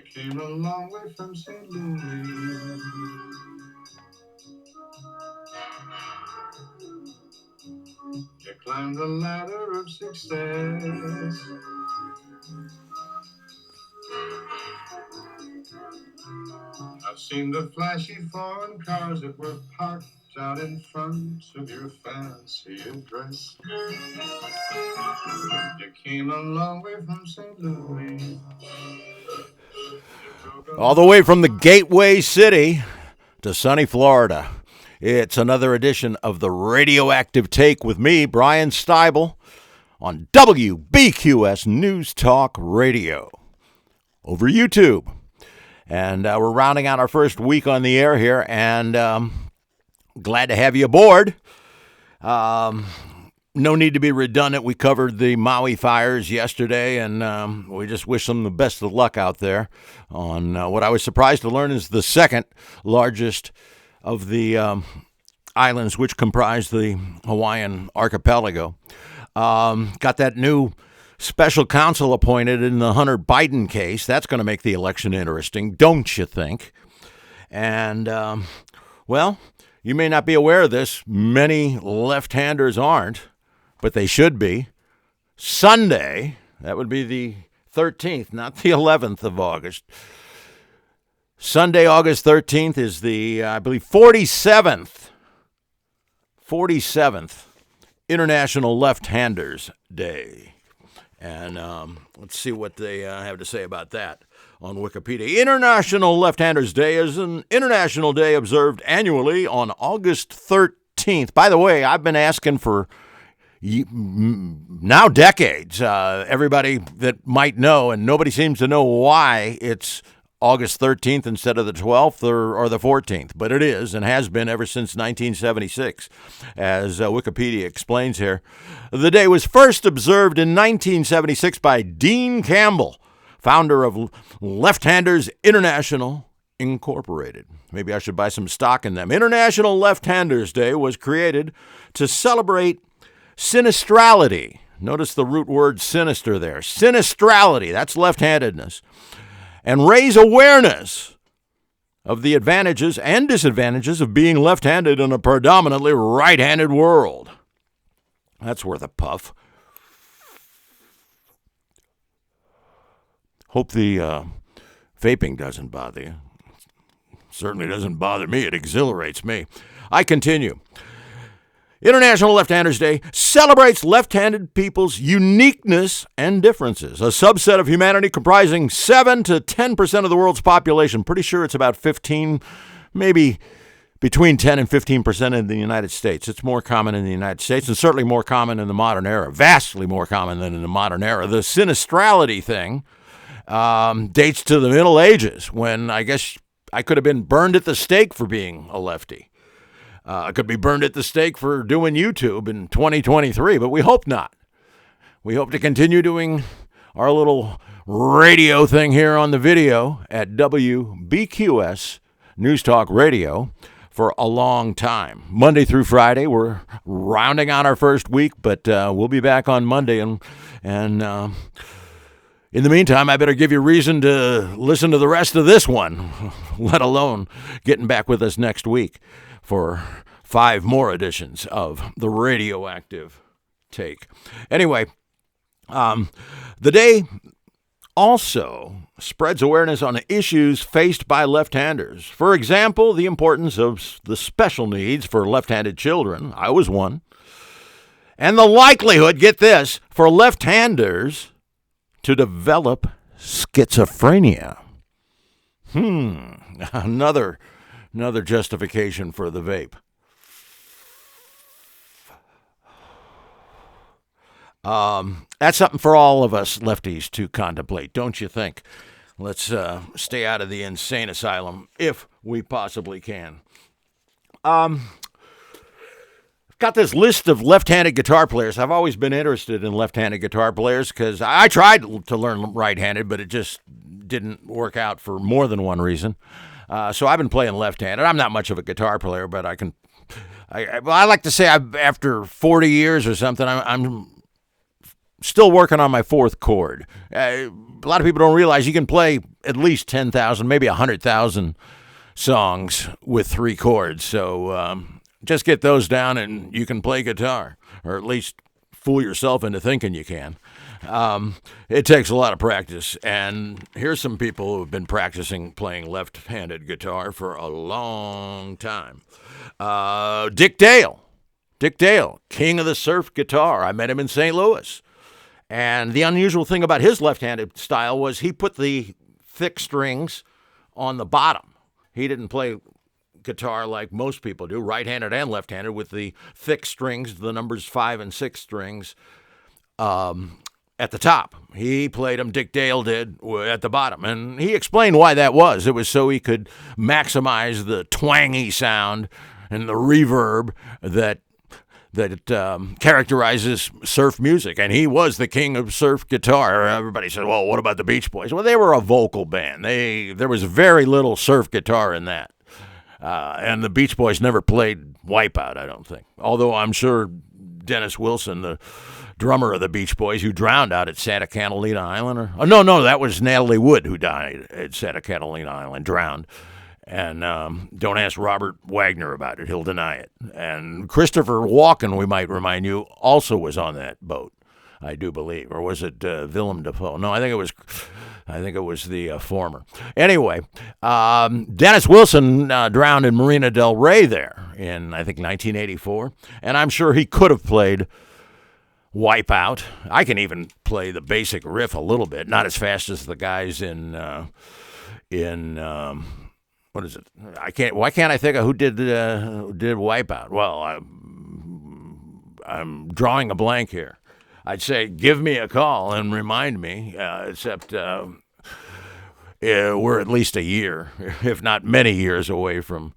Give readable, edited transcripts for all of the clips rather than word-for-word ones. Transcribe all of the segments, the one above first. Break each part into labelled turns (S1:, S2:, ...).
S1: You came a long way from St. Louis. You climbed the ladder of success. I've seen the flashy foreign cars that were parked out in front of your fancy address. You came a long way from St. Louis.
S2: All the way from the Gateway City to sunny Florida. It's another edition of the Radioactive Take with me, Bryan Stybele, on WBQS News Talk Radio over YouTube. And we're rounding out our first week on the air here, and glad to have you aboard. No need to be redundant. We covered the Maui fires yesterday, and we just wish them the best of luck out there on what I was surprised to learn is the second largest of the islands which comprise the Hawaiian archipelago. Got that new special counsel appointed in the Hunter Biden case. That's going to make the election interesting, don't you think? And, well, you may not be aware of this. Many left-handers aren't, but they should be. Sunday, that would be the 13th, not the 11th of August. Sunday, August 13th is the, I believe, 47th International Left-Handers Day. And let's see what they have to say about that on Wikipedia. International Left-Handers Day is an international day observed annually on August 13th. By the way, I've been asking for now decades, everybody that might know, and nobody seems to know why it's August 13th instead of the 12th or the 14th, but it is and has been ever since 1976, as Wikipedia explains here. The day was first observed in 1976 by Dean Campbell, founder of Left-Handers International Incorporated. Maybe I should buy some stock in them. International Left-Handers Day was created to celebrate sinistrality. Notice the root word sinister there. Sinistrality, that's left-handedness. And raise awareness of the advantages and disadvantages of being left-handed in a predominantly right-handed world. That's worth a puff. Hope the vaping doesn't bother you. Certainly doesn't bother me. It exhilarates me. I continue. International Left-Handers Day celebrates left-handed people's uniqueness and differences. A subset of humanity comprising 7 to 10% of the world's population. Pretty sure it's about 15, maybe between 10 and 15% in the United States. It's more common in the United States and certainly more common in the modern era. Vastly more common than in the modern era. The sinistrality thing dates to the Middle Ages when I guess I could have been burned at the stake for being a lefty. I could be burned at the stake for doing YouTube in 2023, but we hope not. We hope to continue doing our little radio thing here on the video at WBQS News Talk Radio for a long time. Monday through Friday, we're rounding out our first week, but we'll be back on Monday. And in the meantime, I better give you reason to listen to the rest of this one, let alone getting back with us next week for 5 more editions of the Radioactive Take. Anyway, the day also spreads awareness on issues faced by left-handers. For example, the importance of the special needs for left-handed children. I was one. And the likelihood, get this, for left-handers to develop schizophrenia. Another justification for the vape. That's something for all of us lefties to contemplate, don't you think? Let's stay out of the insane asylum if we possibly can. Got this list of left-handed guitar players. I've always been interested in left-handed guitar players because I tried to learn right-handed, but it just didn't work out for more than one reason. So I've been playing left-handed. I'm not much of a guitar player, but I like to say after 40 years or something, still working on my fourth chord. A lot of people don't realize you can play at least 10,000, maybe 100,000 songs with 3 chords. So just get those down and you can play guitar, or at least fool yourself into thinking you can. It takes a lot of practice, and here's some people who have been practicing playing left-handed guitar for a long time. Dick Dale, king of the surf guitar. I met him in St. Louis, and the unusual thing about his left-handed style was he put the thick strings on the bottom. He didn't play guitar like most people do, right-handed and left-handed, with the thick strings, the numbers 5 and 6 strings, at the top. He played them, Dick Dale did, at the bottom. And he explained why that was. It was so he could maximize the twangy sound and the reverb that characterizes surf music. And he was the king of surf guitar. Everybody said, well, what about the Beach Boys? Well, they were a vocal band. There was very little surf guitar in that. And the Beach Boys never played Wipeout, I don't think. Although I'm sure Dennis Wilson, the drummer of the Beach Boys, who drowned out at Santa Catalina Island. No, that was Natalie Wood who died at Santa Catalina Island, drowned. And don't ask Robert Wagner about it. He'll deny it. And Christopher Walken, we might remind you, also was on that boat, I do believe. Or was it Willem Dafoe? No, I think it was the former. Anyway, Dennis Wilson drowned in Marina del Rey there in, I think, 1984. And I'm sure he could have played Wipeout. I can even play the basic riff a little bit, not as fast as the guys in what is it? Why can't I think of who did Wipeout? Well, I'm drawing a blank here. I'd say give me a call and remind me, except we're at least a year, if not many years away from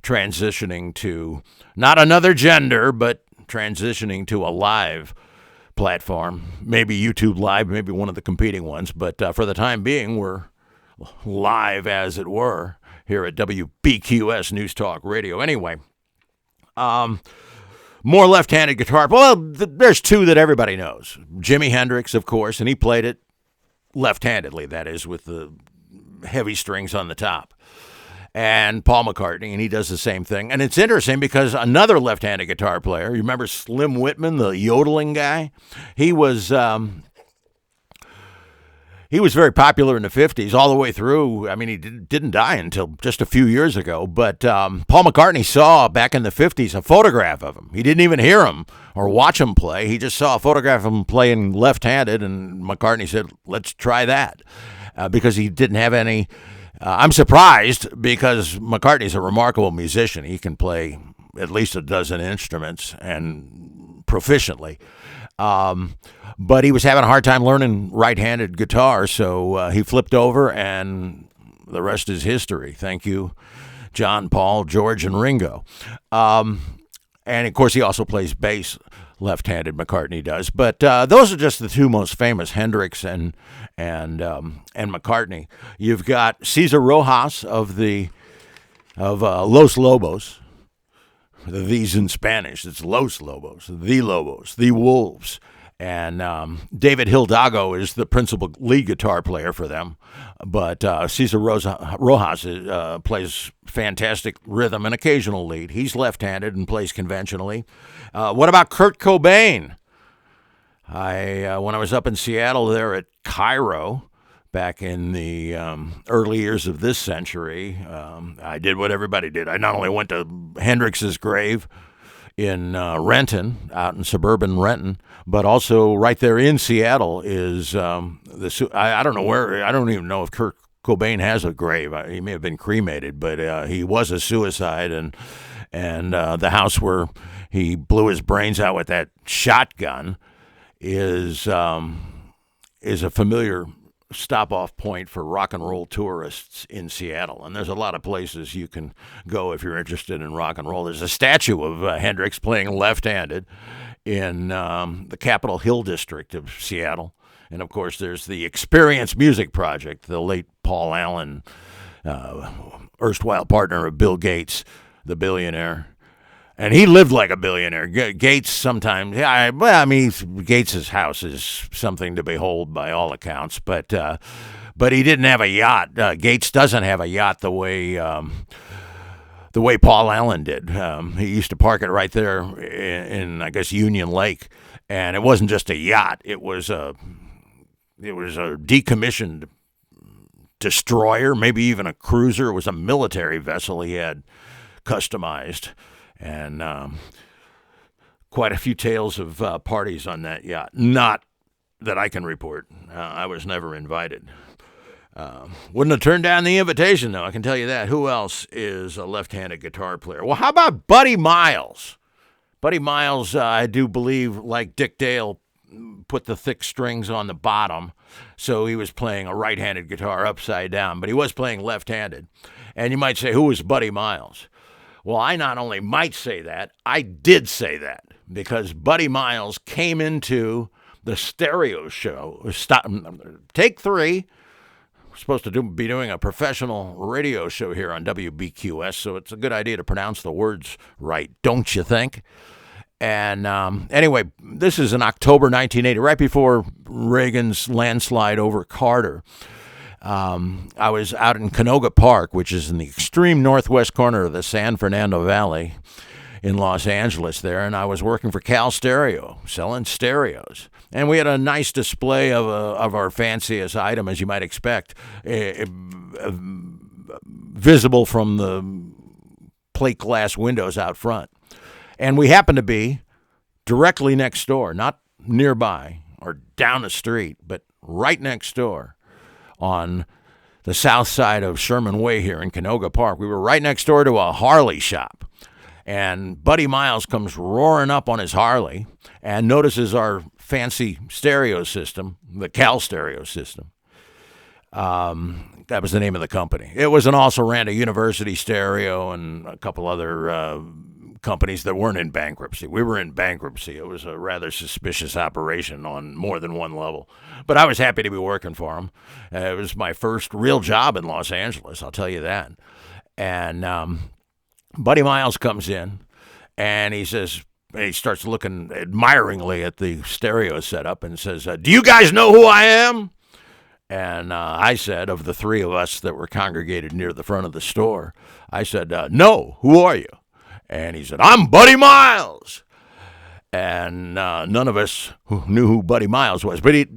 S2: transitioning to not another gender, but transitioning to a live platform, maybe YouTube Live, maybe one of the competing ones. But for the time being, we're live, as it were, here at WBQS News Talk Radio. Anyway, more left-handed guitar. Well, there's 2 that everybody knows. Jimi Hendrix, of course, and he played it left-handedly, that is, with the heavy strings on the top. And Paul McCartney, and he does the same thing. And it's interesting because another left-handed guitar player, you remember Slim Whitman, the yodeling guy? He was very popular in the 50s all the way through. I mean, he didn't die until just a few years ago. But Paul McCartney saw back in the 50s a photograph of him. He didn't even hear him or watch him play. He just saw a photograph of him playing left-handed, and McCartney said, let's try that, because he didn't have any... I'm surprised, because McCartney's a remarkable musician. He can play at least a dozen instruments, and proficiently. But he was having a hard time learning right-handed guitar, so he flipped over, and the rest is history. Thank you, John, Paul, George, and Ringo. And, of course, he also plays bass left-handed, McCartney does. But those are just the 2 most famous, Hendrix and McCartney. You've got Cesar Rojas of Los Lobos. These in Spanish. It's Los Lobos, the Wolves. And David Hidalgo is the principal lead guitar player for them. But Cesar Rojas plays fantastic rhythm and occasional lead. He's left-handed and plays conventionally. What about Kurt Cobain? When I was up in Seattle there at KIRO back in the early years of this century, I did what everybody did. I not only went to Hendrix's grave in Renton, out in suburban Renton, but also right there in Seattle is I don't know where. I don't even know if Kurt Cobain has a grave. He may have been cremated, but he was a suicide, and the house where he blew his brains out with that shotgun is a familiar stop-off point for rock and roll tourists in Seattle. And there's a lot of places you can go if you're interested in rock and roll. There's a statue of Hendrix playing left-handed in the Capitol Hill district of Seattle. And, of course, there's the Experience Music Project, the late Paul Allen, erstwhile partner of Bill Gates, the billionaire. And he lived like a billionaire. Gates sometimes, Gates's house is something to behold by all accounts, but he didn't have a yacht. Gates doesn't have a yacht the way Paul Allen did. He used to park it right there in I guess, Union Lake, and it wasn't just a yacht. It was a decommissioned destroyer, maybe even a cruiser. It was a military vessel he had customized, and quite a few tales of parties on that yacht. Not that I can report. I was never invited. Wouldn't have turned down the invitation, though, I can tell you that. Who else is a left-handed guitar player? Well, how about Buddy Miles? Buddy Miles, I do believe, like Dick Dale, put the thick strings on the bottom, so he was playing a right-handed guitar upside down, but he was playing left-handed. And you might say, who was Buddy Miles? Well, I not only might say that, I did say that, because Buddy Miles came into the stereo show, Take 3. We're supposed to be doing a professional radio show here on WBQS, so it's a good idea to pronounce the words right, don't you think? And anyway, this is in October 1980, right before Reagan's landslide over Carter. I was out in Canoga Park, which is in the extreme northwest corner of the San Fernando Valley in Los Angeles there, and I was working for Cal Stereo, selling stereos. And we had a nice display of our fanciest item, as you might expect, visible from the plate glass windows out front. And we happened to be directly next door, not nearby or down the street, but right next door on the south side of Sherman Way here in Canoga Park. We were right next door to a Harley shop. And Buddy Miles comes roaring up on his Harley and notices our fancy stereo system, the Cal stereo system. That was the name of the company. It was an also ran a University Stereo and a couple other companies that weren't in bankruptcy. We were in bankruptcy. It was a rather suspicious operation on more than one level. But I was happy to be working for them. It was my first real job in Los Angeles, I'll tell you that. And Buddy Miles comes in, and he starts looking admiringly at the stereo setup and says, do you guys know who I am? And I said, of the three of us that were congregated near the front of the store, I said, no, who are you? And he said, I'm Buddy Miles. And none of us knew who Buddy Miles was. But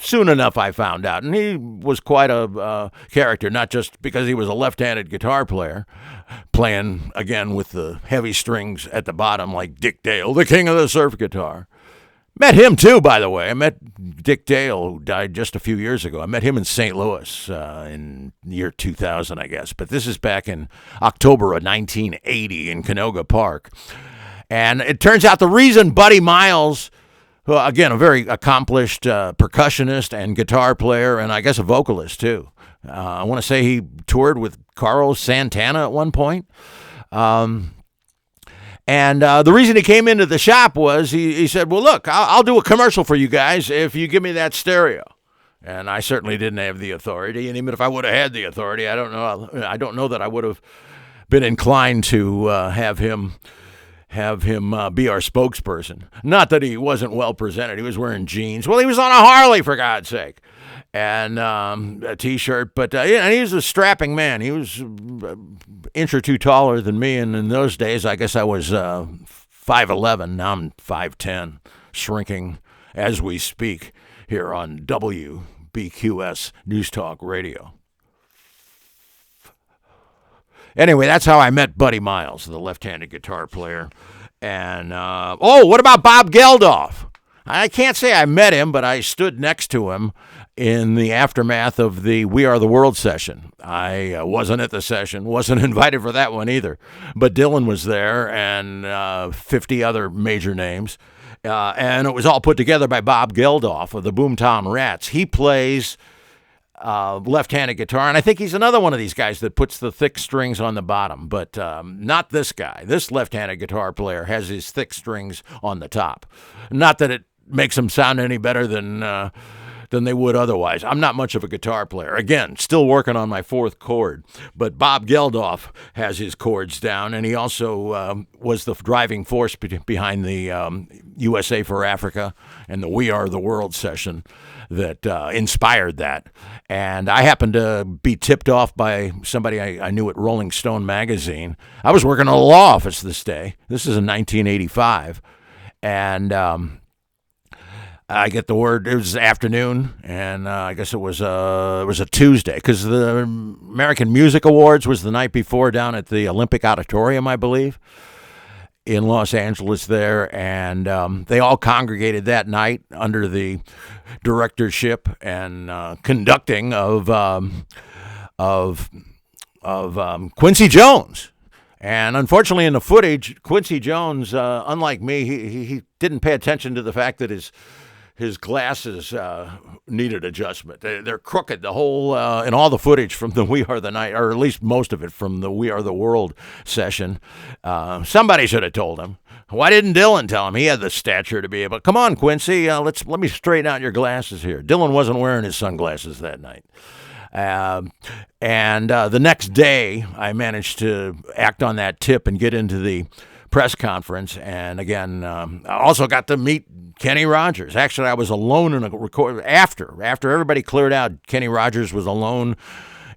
S2: soon enough I found out. And he was quite a character, not just because he was a left-handed guitar player, playing, again, with the heavy strings at the bottom like Dick Dale, the king of the surf guitar. Met him, too, by the way. I met Dick Dale, who died just a few years ago. I met him in St. Louis in the year 2000, I guess. But this is back in October of 1980 in Canoga Park. And it turns out the reason Buddy Miles, who, again, a very accomplished percussionist and guitar player, and I guess a vocalist, too. I want to say he toured with Carlos Santana at one point. And the reason he came into the shop was he said, well, look, I'll do a commercial for you guys if you give me that stereo. And I certainly didn't have the authority. And even if I would have had the authority, I don't know that I would have been inclined to have him be our spokesperson. Not that he wasn't well presented. He was wearing jeans. Well, he was on a Harley, for God's sake. And a T-shirt. But and he was a strapping man. He was an inch or two taller than me. And in those days, I guess I was 5'11". Now I'm 5'10", shrinking as we speak here on WBQS News Talk Radio. Anyway, that's how I met Buddy Miles, the left-handed guitar player. And, what about Bob Geldof? I can't say I met him, but I stood next to him in the aftermath of the We Are the World session. I wasn't at the session, wasn't invited for that one either. But Dylan was there and 50 other major names. And it was all put together by Bob Geldof of the Boomtown Rats. He plays left-handed guitar, and I think he's another one of these guys that puts the thick strings on the bottom, but not this guy. This left-handed guitar player has his thick strings on the top. Not that it makes him sound any better than than they would otherwise. I'm not much of a guitar player. Again, still working on my fourth chord, but Bob Geldof has his chords down, and he also was the driving force behind the USA for Africa and the We Are the World session that inspired that. And I happened to be tipped off by somebody I knew at Rolling Stone magazine. I was working in a law office this day. This is in 1985. And I get the word, it was afternoon, and I guess it was a Tuesday, because the American Music Awards was the night before down at the Olympic Auditorium, I believe, in Los Angeles there, and they all congregated that night under the directorship and conducting of Quincy Jones. And unfortunately, in the footage, Quincy Jones, unlike me, he didn't pay attention to the fact that his glasses needed adjustment. They're crooked. The whole in all the footage from the We Are the Night, or at least most of it from the We Are the World session. Somebody should have told him. Why didn't Dylan tell him? He had the stature to be able. Come on, Quincy. Let me straighten out your glasses here. Dylan wasn't wearing his sunglasses that night. And the next day, I managed to act on that tip and get into the press conference. And again, I also got to meet Kenny Rogers. Actually, I was alone in a record after everybody cleared out. Kenny Rogers was alone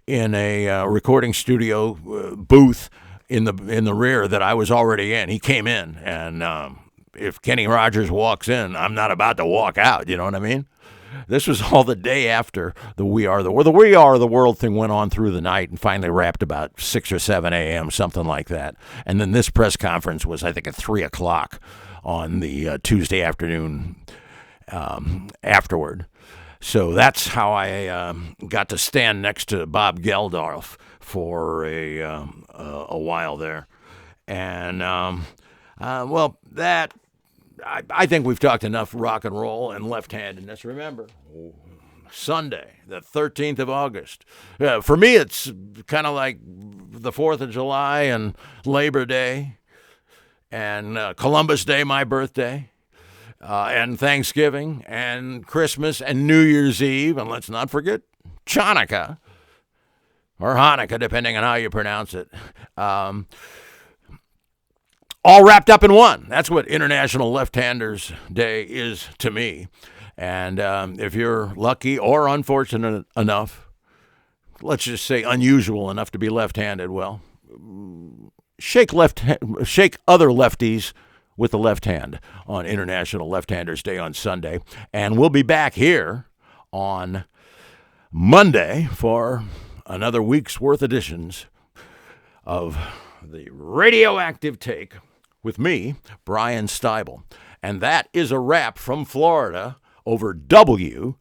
S2: in a recording studio booth in the rear that I was already in. He came in, and if Kenny Rogers walks in, I'm not about to walk out. You know what I mean? This was all the day after the We Are the World. The We Are the World thing went on through the night and finally wrapped about 6 or 7 a.m., something like that. And then this press conference was, I think, at 3 o'clock on the Tuesday afternoon afterward. So that's how I got to stand next to Bob Geldof for a while there. And, well, that... I think we've talked enough rock and roll and left-handedness. Remember, Sunday, the 13th of August. For me, it's kind of like the 4th of July and Labor Day and Columbus Day, my birthday, and Thanksgiving and Christmas and New Year's Eve. And let's not forget Chanukah, or Hanukkah, depending on how you pronounce it. All wrapped up in one. That's what International Left-Handers Day is to me. And if you're lucky or unfortunate enough, let's just say unusual enough to be left-handed, well, shake other lefties with the left hand on International Left-Handers Day on Sunday. And we'll be back here on Monday for another week's worth editions of the Radioactive Take with me, Bryan Stybel. And that is a wrap from Florida over WBQS.